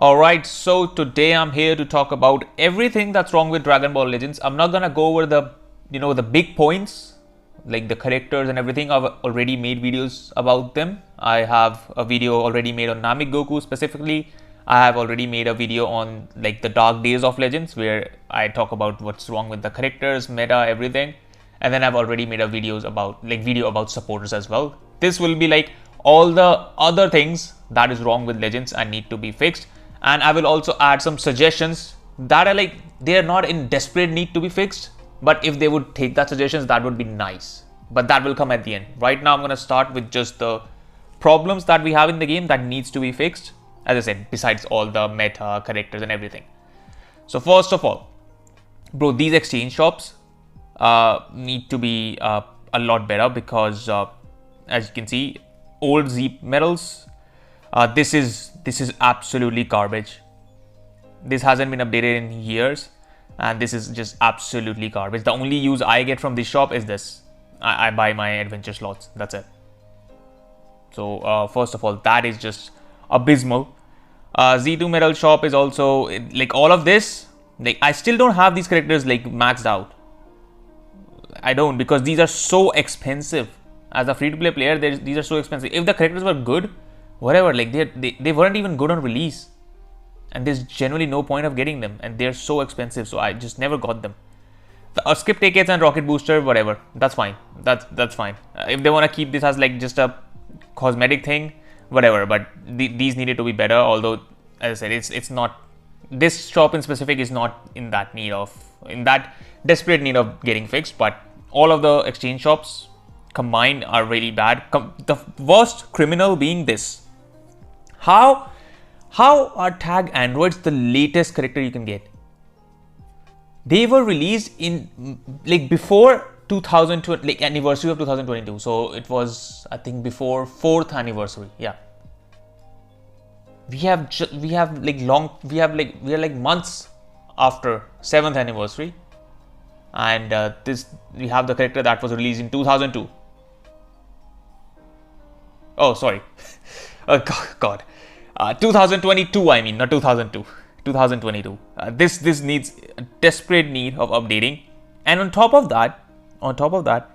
Alright, so today I'm here to talk about everything that's wrong with Dragon Ball Legends. I'm not gonna go over the big points, like the characters and everything. I've already made videos about them. I have a video already made on Namek Goku specifically. I have already made a video on like the dark days of Legends where I talk about what's wrong with the characters, meta, everything. And then I've already made a video about supporters as well. This will be like all the other things that is wrong with Legends and need to be fixed. And I will also add some suggestions that are like, they are not in desperate need to be fixed, but if they would take that suggestions, that would be nice. But that will come at the end. Right now, I'm going to start with just the problems that we have in the game that needs to be fixed. As I said, besides all the meta, characters and everything. So first of all, bro, these exchange shops need to be a lot better because as you can see, old Z medals, this is absolutely garbage. This hasn't been updated in years and this is just absolutely garbage. The only use I get from this shop is this. I buy my adventure slots, that's it. So first of all, that is just abysmal. Z2 medal shop is also like all of this. Like I still don't have these characters like maxed out. I don't, because these are so expensive. As a free-to-play player, these are so expensive. If the characters were good, whatever, like they weren't even good on release, and there's generally no point of getting them, and they're so expensive, so I just never got them. The skip tickets and rocket booster, whatever, that's fine. That's fine. If they want to keep this as like just a cosmetic thing, whatever. But these needed to be better. Although, as I said, it's not. This shop in specific is not in that desperate need of getting fixed. But all of the exchange shops combined are really bad. The worst criminal being this. How are tag androids the latest character you can get? They were released in like before 2020, like anniversary of 2022. So it was, I think, before 4th anniversary. Yeah. We are like months after 7th anniversary, and we have the character that was released in 2002. Oh, sorry. Oh, God. 2022, I mean, not 2002. 2022. This needs a desperate need of updating. And on top of that,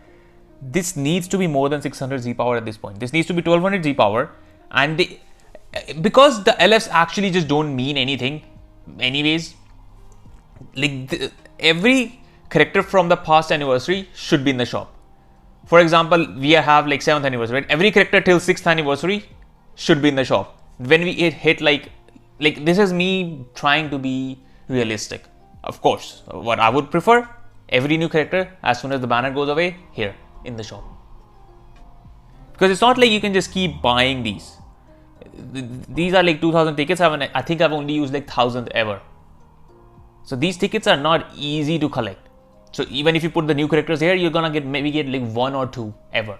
this needs to be more than 600 Z power at this point. This needs to be 1200 Z power. And because the LFs actually just don't mean anything anyways, like every character from the past anniversary should be in the shop. For example, we have like 7th anniversary, right? Every character till 6th anniversary should be in the shop. When we hit like this is me trying to be realistic. Of course, what I would prefer, every new character, as soon as the banner goes away, here in the shop. Because it's not like you can just keep buying these. These are like 2,000 tickets. I think I've only used like 1,000 ever. So these tickets are not easy to collect. So even if you put the new characters here, you're gonna maybe get like 1 or 2 ever.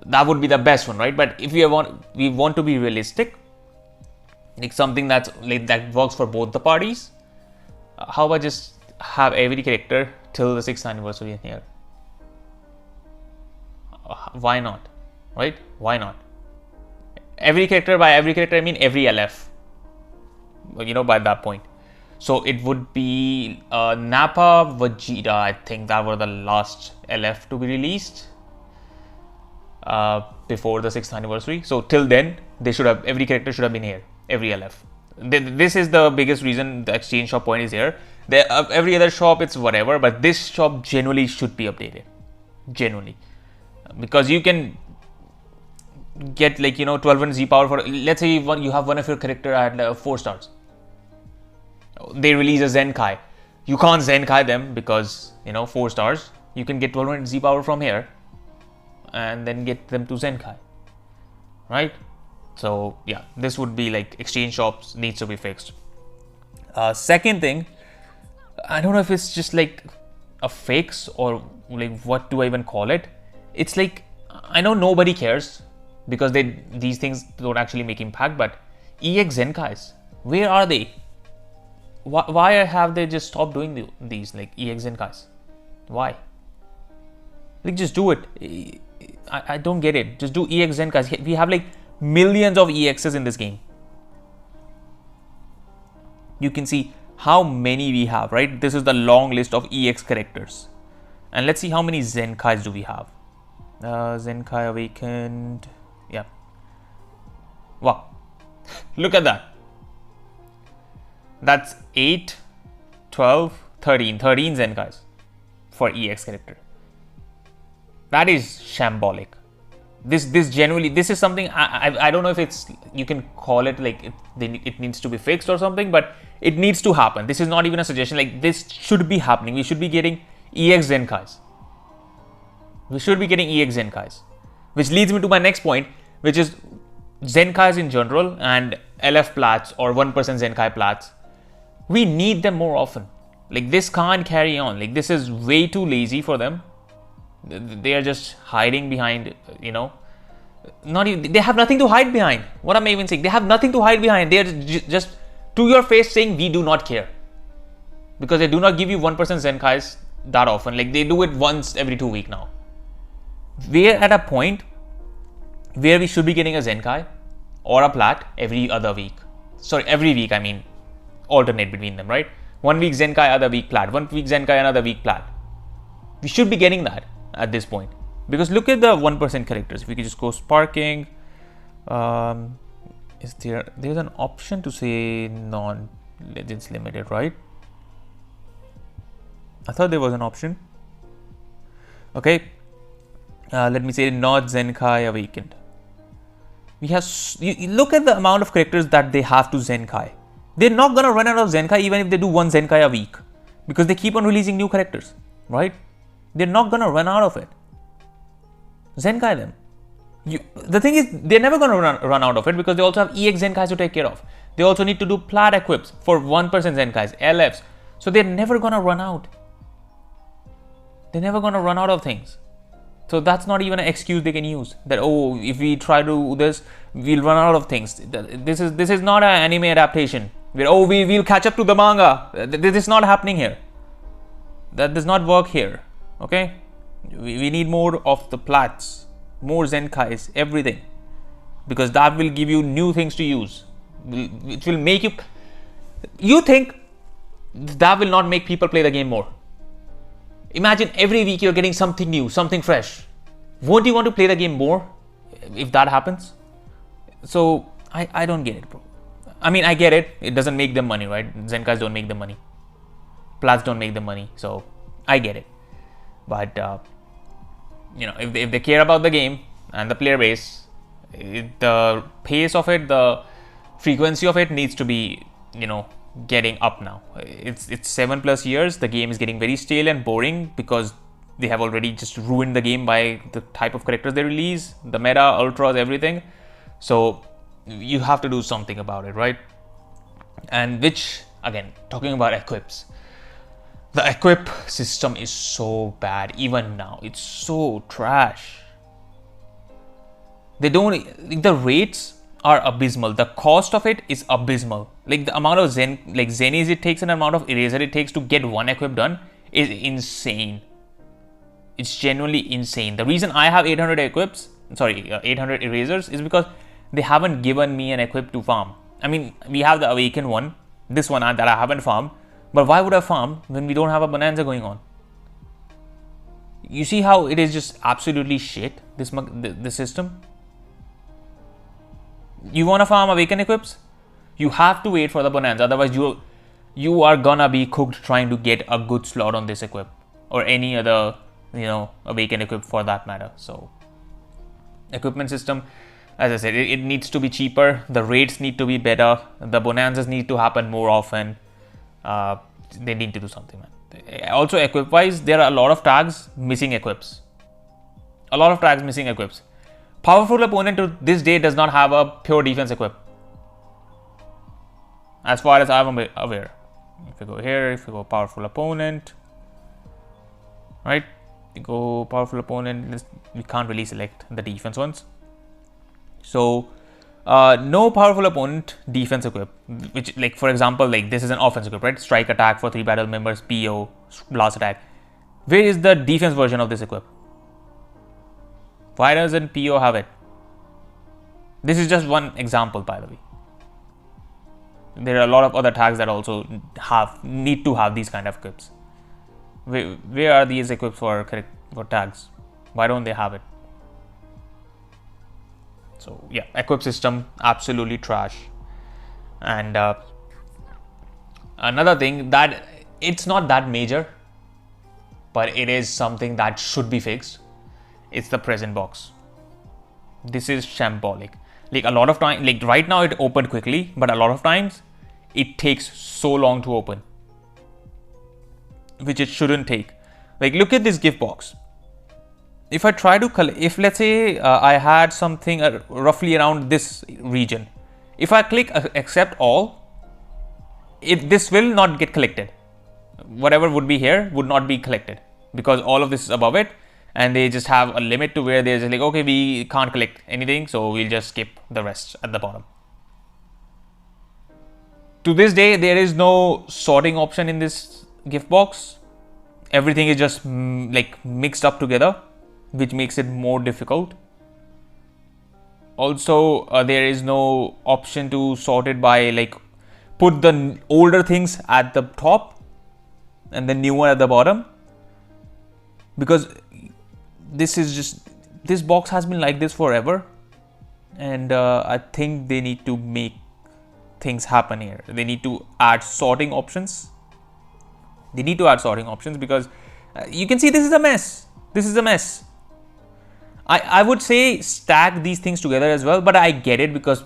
That would be the best one, right? But if we want to be realistic, like something that works for both the parties, how about just have every character till the 6th anniversary in here? Why not, right? Why not? Every character, by every character I mean every LF, by that point. So it would be Nappa, Vegeta, I think that were the last LF to be released before the 6th anniversary. So till then, every character should have been here, every LF. This is the biggest reason the exchange shop point is here. Every other shop, it's whatever, but this shop genuinely should be updated. Genuinely. Because you can get like 1200 Z power for, let's say you have one of your character at 4 stars. They release a Zenkai. You can't Zenkai them because 4 stars. You can get 1200 Z power from here and then get them to Zenkai, right? So yeah, this would be like exchange shops needs to be fixed. Second thing, I don't know if it's just like a fix or like what do I even call it. It's like, I know nobody cares because these things don't actually make impact, but EX Zenkais, where are they? Why have they just stopped doing these like EX Zenkais? Why? Like just do it. I don't get it. Just do EX Zenkais. We have like millions of EXs in this game. you can see how many we have, right? This is the long list of EX characters. And let's see how many Zenkais do we have. Zenkai Awakened. Yeah. Wow. Look at that. That's 8, 12, 13. 13 Zenkais for EX character. That is shambolic. This generally, this is something I don't know if it's, you can call it like it needs to be fixed or something, but it needs to happen. This is not even a suggestion. Like, this should be happening. We should be getting EX Zenkais. We should be getting EX Zenkais, which leads me to my next point, which is Zenkais in general and LF plats or 1% Zenkai plats. We need them more often. Like, this can't carry on. Like, this is way too lazy for them. They are just hiding behind, you know, not even, they have nothing to hide behind. What am I even saying? They have nothing to hide behind. They are just to your face saying we do not care, because they do not give you 1% Zenkais that often. Like, they do it once every 2 weeks now. We're at a point where we should be getting a Zenkai or a plat every other week. Sorry, every week, I mean, alternate between them, right? 1 week Zenkai, other week plat. 1 week Zenkai, another week plat. We should be getting that at this point, because look at the 1% characters. If we could just go sparking, is there's an option to say non-legends limited, right? I thought there was an option. Okay, let me say not Zenkai Awakened. We have, you look at the amount of characters that they have to Zenkai. They're not gonna run out of Zenkai even if they do 1 Zenkai a week, because they keep on releasing new characters, right? They're not gonna run out of it. Zenkai them. The thing is, they're never gonna run out of it, because they also have EX Zenkais to take care of. They also need to do plat equips for 1% Zenkais, LFs. So they're never gonna run out. They're never gonna run out of things. So that's not even an excuse they can use, that, oh, if we try to do this, we'll run out of things. This is not an anime adaptation where, oh, we'll catch up to the manga. This is not happening here. That does not work here. Okay, we need more of the plats, more Zenkais, everything, because that will give you new things to use. It will make you think that will not make people play the game more. Imagine every week you're getting something new, something fresh. Won't you want to play the game more if that happens? So I don't get it, bro. I mean, I get it. It doesn't make them money, right? Zenkais don't make them money. Plats don't make them money. So I get it. But, you know, if they care about the game and the player base, the pace of it, the frequency of it needs to be, you know, getting up now. It's 7+ years. The game is getting very stale and boring, because they have already just ruined the game by the type of characters they release, the meta, ultras, everything. So you have to do something about it, right? And which, again, talking about equips, the equip system is so bad. Even now, it's so trash. The rates are abysmal. The cost of it is abysmal. Like, the amount of Zenis it takes and the amount of eraser it takes to get 1 equip done is insane. It's genuinely insane. The reason I have 800 equips, 800 erasers, is because they haven't given me an equip to farm. I mean, we have the Awakened one, this one that I haven't farmed. But why would I farm when we don't have a bonanza going on? You see how it is just absolutely shit, this system? You want to farm Awakened equips? You have to wait for the bonanza, otherwise you are gonna be cooked trying to get a good slot on this equip, or any other, you know, Awakened equip for that matter. So, equipment system, as I said, it needs to be cheaper. The rates need to be better. The bonanzas need to happen more often. They need to do something, man. Also, equip wise, there are a lot of tags missing equips. Powerful opponent to this day does not have a pure defense equip, as far as I'm aware. If you go here, if you go powerful opponent, right? You go powerful opponent, we can't really select the defense ones. So no powerful opponent defense equip, which, like, for example, like, this is an offense equip, right? Strike attack for 3 battle members, PO, blast attack. Where is the defense version of this equip? Why doesn't PO have it? This is just one example, by the way. There are a lot of other tags that also need to have these kind of equips. Where are these equips for tags? Why don't they have it? So yeah, equip system absolutely trash. And another thing that it's not that major, but it is something that should be fixed. It's the present box. This is shambolic. Like a lot of time, like right now it opened quickly, but a lot of times it takes so long to open, which it shouldn't take. Like look at this gift box. If I try to if let's say I had something roughly around this region, if I click accept all, this will not get collected. Whatever would be here would not be collected because all of this is above it, and they just have a limit to where they're just like, okay, we can't collect anything, so we'll just skip the rest at the bottom. To this day, there is no sorting option in this gift box. Everything is just like mixed up together, which makes it more difficult. Also, there is no option to sort it by like put the older things at the top and the new one at the bottom, because this box has been like this forever, and I think they need to make things happen here. They need to add sorting options. Because you can see this is a mess. I would say stack these things together as well, but I get it because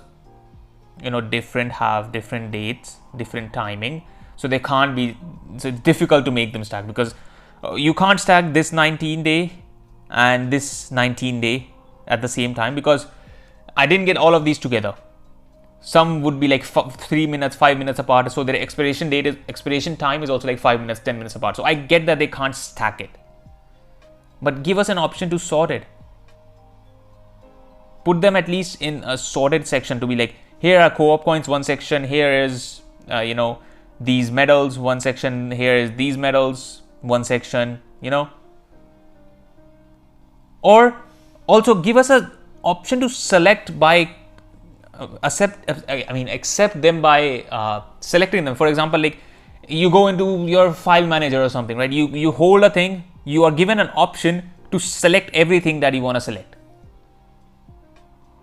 different have different dates, different timing, so they can't be. So it's difficult to make them stack because you can't stack this 19-day and this 19-day at the same time, because I didn't get all of these together. Some would be like 3 minutes, 5 minutes apart, so their expiration time is also like 5 minutes, 10 minutes apart. So I get that they can't stack it, but give us an option to sort it. Put them at least in a sorted section to be like, here are co-op coins, one section, here is these medals, one section, here is these medals, one section, or also give us an option to select by accept them by selecting them. For example, like you go into your file manager or something, right? You hold a thing, you are given an option to select everything that you want to select.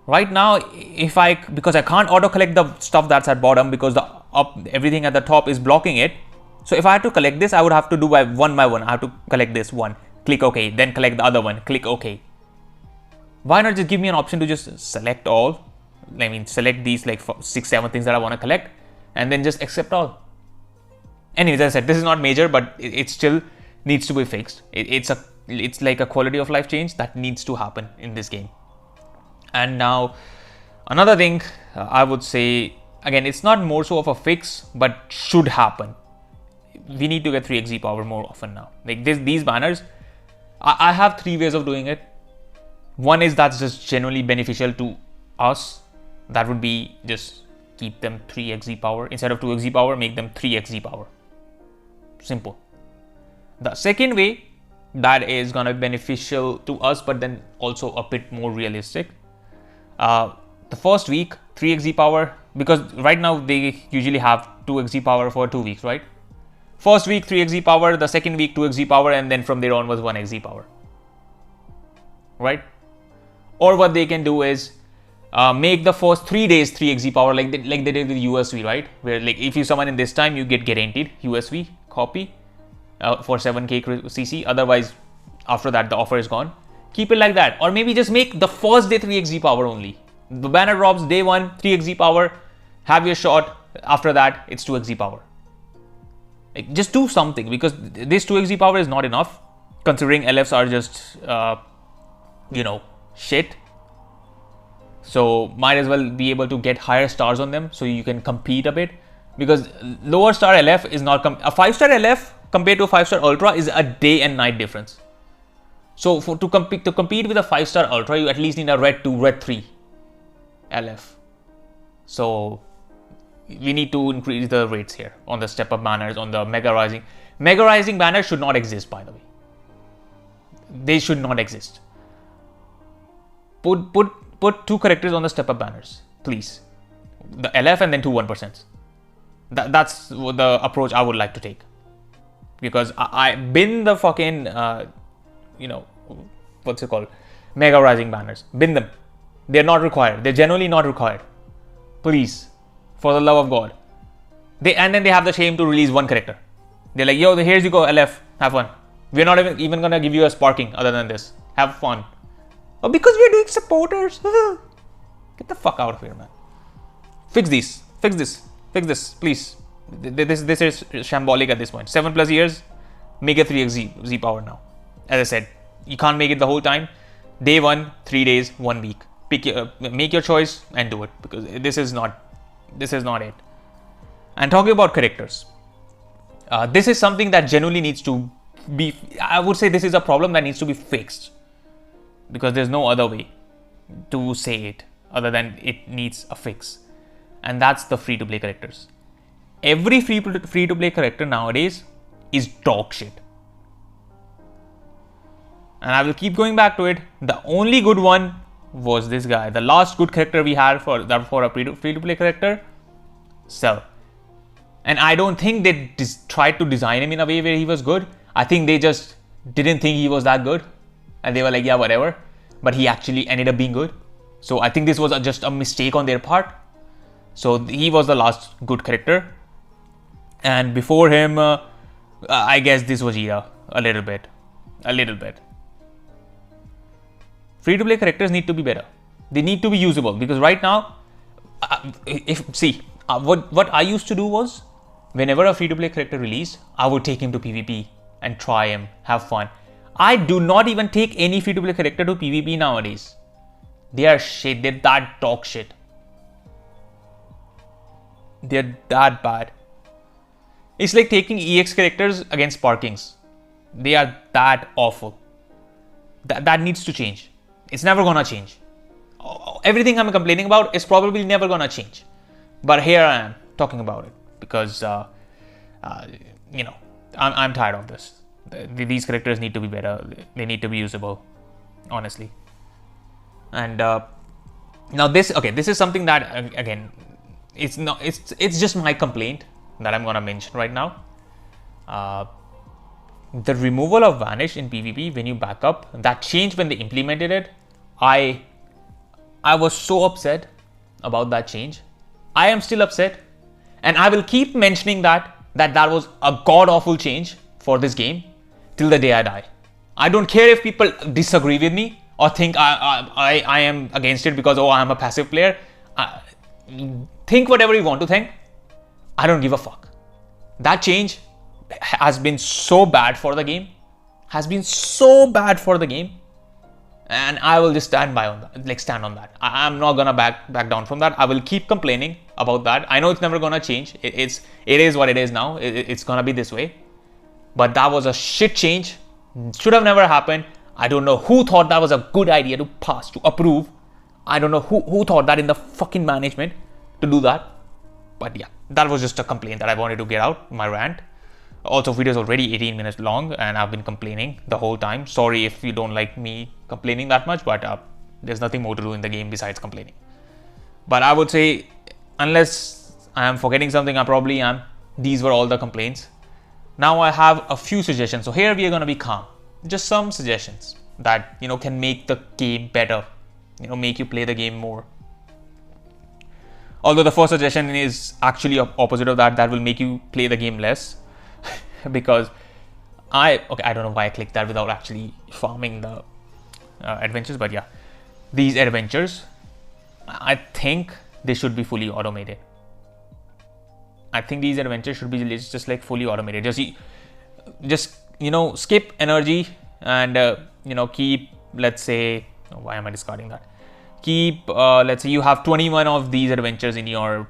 Right now, because I can't auto collect the stuff that's at bottom because everything at the top is blocking it. So if I had to collect this, I would have to do one by one. I have to collect this one, click OK, then collect the other one, click OK. Why not just give me an option to just select all? I mean, select these like 6-7 things that I want to collect, and then just accept all. Anyways, as I said, this is not major, but it still needs to be fixed. It's like a quality of life change that needs to happen in this game. And now another thing I would say, again, it's not more so of a fix, but should happen. We need to get 3xz power more often now. Like these banners, I have 3 ways of doing it. One is that's just generally beneficial to us. That would be just keep them 3xz power. Instead of 2xz power, make them 3xz power. Simple. The second way that is going to be beneficial to us, but then also a bit more realistic. The first week, 3xz power, because right now they usually have 2xz power for 2 weeks, right? First week, 3xz power, the second week, 2xz power, and then from there on was 1xz power, right? Or what they can do is make the first 3 days 3xz power, like they did with USV, right? Where like if you summon in this time, you get guaranteed USV copy for 7k CC. Otherwise, after that, the offer is gone. Keep it like that, or maybe just make the first day 3xz power only. The banner drops day 1, 3xz power. Have your shot. After that, it's 2xz power. Like, just do something, because this 2xz power is not enough, considering LFs are just shit. So might as well be able to get higher stars on them so you can compete a bit, because lower star LF is not a 5-star LF compared to a 5-star ultra is a day and night difference. So to compete with a 5-star ultra, you at least need a red 2, red 3 LF. So we need to increase the rates here on the step up banners, on the mega rising. Mega rising banners should not exist, by the way. They should not exist. Put 2 characters on the step up banners, please. The LF and then 2 1%. That's the approach I would like to take, because I bin the fucking what's it called, Mega Rising banners. Bin them. They're not required. They're generally not required. Please, for the love of God. And then they have the shame to release one character. They're like, yo, here's you go, LF, have fun. We're not even gonna give you a sparking other than this. Have fun. Oh, because we're doing supporters. Get the fuck out of here, man. Fix these. Fix this, please. This is shambolic at this point. 7+ years, make it 3x Z power now. As I said, you can't make it the whole time. Day 1, 3 days, 1 week. Make your choice and do it, because this is not it. And talking about characters, this is something that genuinely needs to be, I would say this is a problem that needs to be fixed, because there's no other way to say it other than it needs a fix. And that's the free-to-play characters. Every free-to-play character nowadays is dog shit. And I will keep going back to it. The only good one was this guy. The last good character we had for a free-to-play character, Cell. And I don't think they tried to design him in a way where he was good. I think they just didn't think he was that good. And they were like, yeah, whatever. But he actually ended up being good. So I think this was just a mistake on their part. So he was the last good character. And before him, I guess this was Ira. A little bit. Free-to-play characters need to be better. They need to be usable, because right now, what I used to do was, whenever a free-to-play character released, I would take him to PvP and try him, have fun. I do not even take any free-to-play character to PvP nowadays. They are shit. They're that dog shit. They're that bad. It's like taking EX characters against Sparkings. They are that awful. That needs to change. It's never gonna change. Everything I'm complaining about is probably never gonna change. But here I am talking about it, because I'm tired of this. These characters need to be better. They need to be usable, honestly. And now this is something that, again, it's just my complaint that I'm gonna mention right now. The removal of Vanish in PvP when you back up, that changed when they implemented it. I was so upset about that change. I am still upset, and I will keep mentioning that was a god-awful change for this game till the day I die. I don't care if people disagree with me or think I am against it because, I am a passive player. Think whatever you want to think. I don't give a fuck. That change has been so bad for the game. And I will just stand on that. I'm not gonna back down from that. I will keep complaining about that. I know it's never gonna change. It is what it is now. It's gonna be this way. But that was a shit change. Should have never happened. I don't know who thought that was a good idea to pass, to approve. I don't know who thought that in the fucking management to do that. But yeah, that was just a complaint that I wanted to get out, my rant. Also, video is already 18 minutes long and I've been complaining the whole time. Sorry if you don't like me complaining that much, but there's nothing more to do in the game besides complaining. But I would say, unless I am forgetting something, I probably am. These were all the complaints. Now I have a few suggestions. So here we are going to be calm. Just some suggestions that, can make the game better. Make you play the game more. Although the first suggestion is actually opposite of that. That will make you play the game less. Because I don't know why I clicked that without actually farming the adventures, but yeah, these adventures, I think they should be fully automated. I think these adventures should be just like fully automated. Just skip energy and keep, let's say, why am I discarding that? Keep let's say you have 21 of these adventures in your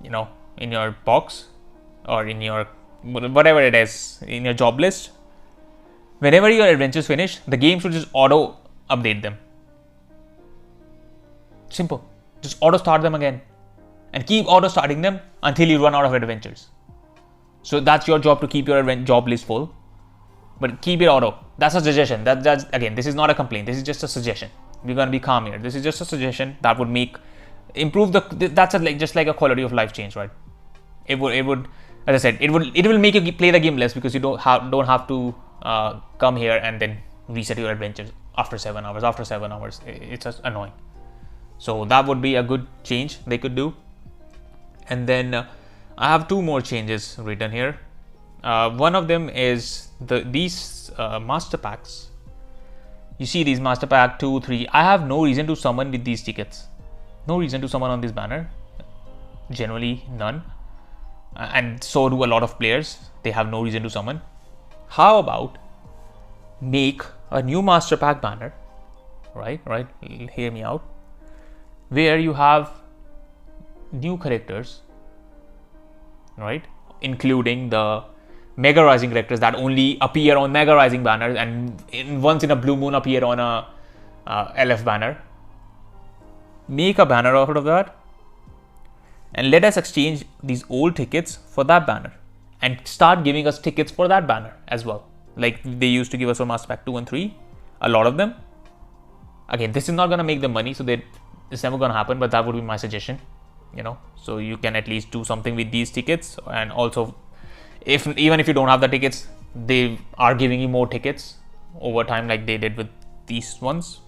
in your box or in your whatever it is, in your job list. Whenever your adventures finish, the game should just auto update them. Simple. Just auto start them again and keep auto starting them until you run out of adventures. So that's your job, to keep your job list full, but keep it auto. That's a suggestion. That's again, this is not a complaint. This is just a suggestion. We're gonna be calm here. This is just a suggestion that would improve that's just like a quality of life change, right? It would, as I said, it will make you play the game less, because you don't have to come here and then reset your adventures after 7 hours. After 7 hours, it's just annoying. So that would be a good change they could do. And then I have 2 more changes written here. One of them is these master packs. You see these master pack 2, 3. I have no reason to summon with these tickets. No reason to summon on this banner. Generally none. And so do a lot of players. They have no reason to summon. How about make a new master pack banner, right? Hear me out. Where you have new characters, right? Including the Mega Rising characters that only appear on Mega Rising banners, and once in a blue moon appear on a LF banner. Make a banner out of that, and let us exchange these old tickets for that banner, and start giving us tickets for that banner as well, like they used to give us for Master Pack 2 and 3. A lot of them. Again, this is not gonna make them money, so it's never gonna happen. But that would be my suggestion. So you can at least do something with these tickets, and also, even if you don't have the tickets, they are giving you more tickets over time, like they did with these ones.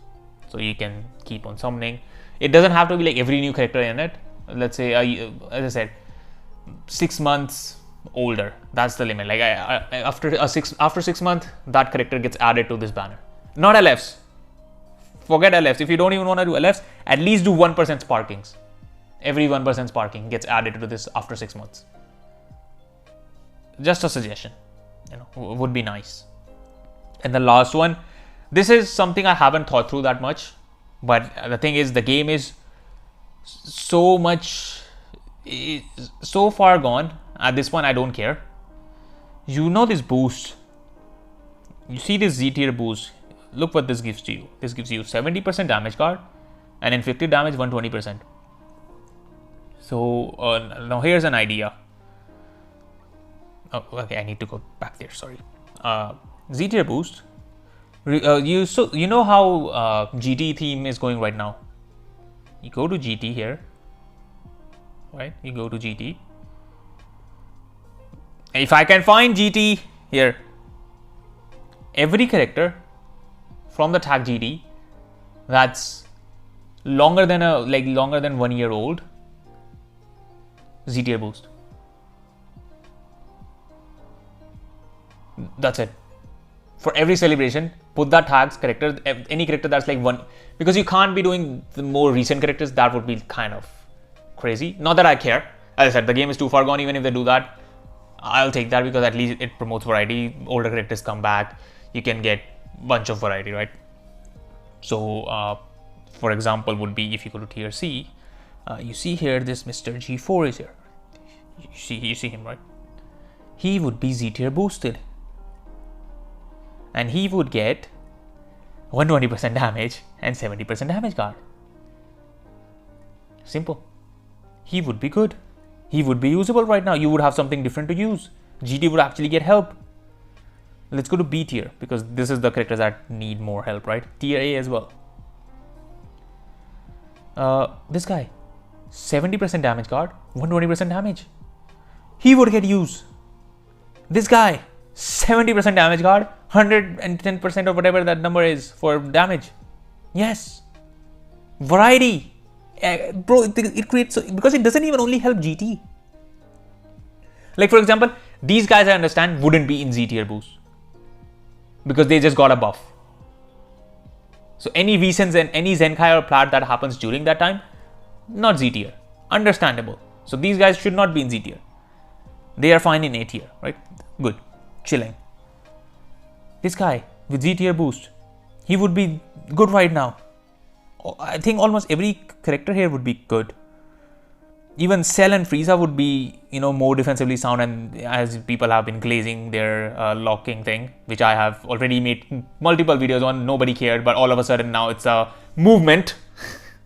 So you can keep on summoning. It doesn't have to be like every new character in it. Let's say, as I said, 6 months older. That's the limit. Like after 6 months, that character gets added to this banner. Not LFs. Forget LFs. If you don't even want to do LFs, at least do 1% sparkings. Every 1% sparking gets added to this after 6 months. Just a suggestion, would be nice. And the last one, this is something I haven't thought through that much, but the thing is, the game is so far gone. At this point, I don't care. This boost. You see this Z tier boost. Look what this gives to you. This gives you 70% damage card and inflicted damage 120%. So now here's an idea. Oh, okay, I need to go back there. Sorry. Z tier boost. You know how GT theme is going right now. You go to GT here, right? You go to GT. If I can find GT here, every character from the tag GT that's longer than 1 year old, Z tier boost. That's it. For every celebration, put that tags character, any character that's like 1, because you can't be doing the more recent characters. That would be kind of crazy. Not that I care. As I said, the game is too far gone. Even if they do that, I'll take that, because at least it promotes variety. Older characters come back, you can get a bunch of variety, right? So, for example, would be if you go to tier C, you see here this Mr. G4 is here. You see him, right? He would be Z tier boosted, and he would get 120% damage and 70% damage card. Simple. He would be good. He would be usable right now. You would have something different to use. GT would actually get help. Let's go to B tier, because this is the characters that need more help, right? Tier A as well. This guy, 70% damage card, 120% damage. He would get used. This guy, 70% damage card, 110% or whatever that number is for damage. Yes. Variety. Bro, it creates, because it doesn't even only help GT. Like, for example, these guys, I understand, wouldn't be in Z tier boost, because they just got a buff. So any VSens and any Zenkai or Plat that happens during that time, not Z tier. Understandable. So these guys should not be in Z tier. They are fine in A tier, right? Good. Chilling. This guy with Z tier boost, he would be good right now. I think almost every character here would be good. Even Cell and Frieza would be, more defensively sound, and as people have been glazing their locking thing, which I have already made multiple videos on, nobody cared, but all of a sudden now it's a movement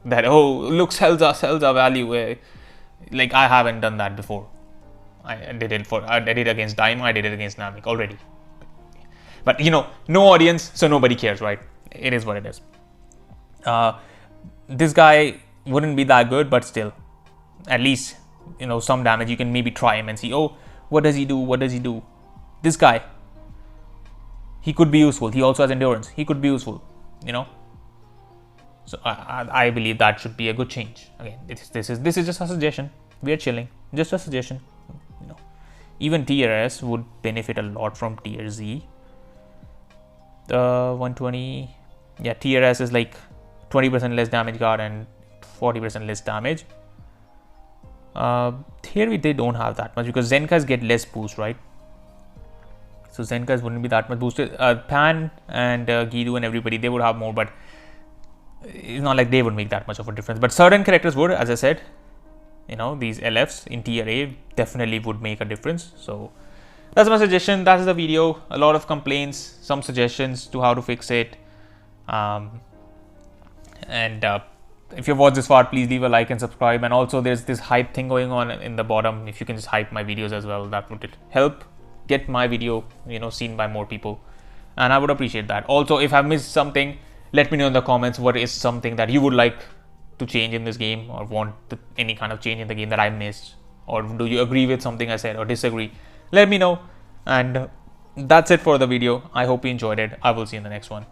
that, look, sells a value. Like, I haven't done that before. I did it against Daima, I did it against Namek already. But, no audience, so nobody cares, right? It is what it is. This guy wouldn't be that good, but still, at least some damage, you can maybe try him and see, oh, what does he do? What does he do? This guy, he could be useful. He also has endurance. He could be useful, So I believe that should be a good change. Again, this is just a suggestion. We are chilling. Just a suggestion. Even tier S would benefit a lot from tier Z. 120. Yeah, tier S is like 20% less damage guard and 40% less damage. Here they don't have that much because Zenkais get less boost, right? So Zenkais wouldn't be that much boosted. Pan and Gidu and everybody, they would have more, but it's not like they would make that much of a difference. But certain characters would, as I said, these LFs in tier A definitely would make a difference. So that's my suggestion. That's the video. A lot of complaints, some suggestions to how to fix it. If you've watched this far, please leave a like and subscribe. And also there's this hype thing going on in the bottom. If you can just hype my videos as well, that would help get my video seen by more people, and I would appreciate that. Also, if I've missed something, let me know in the comments what is something that you would like to change in this game, or want any kind of change in the game that I missed, or do you agree with something I said or disagree? Let me know. And that's it for the video. I hope you enjoyed it. I will see you in the next one.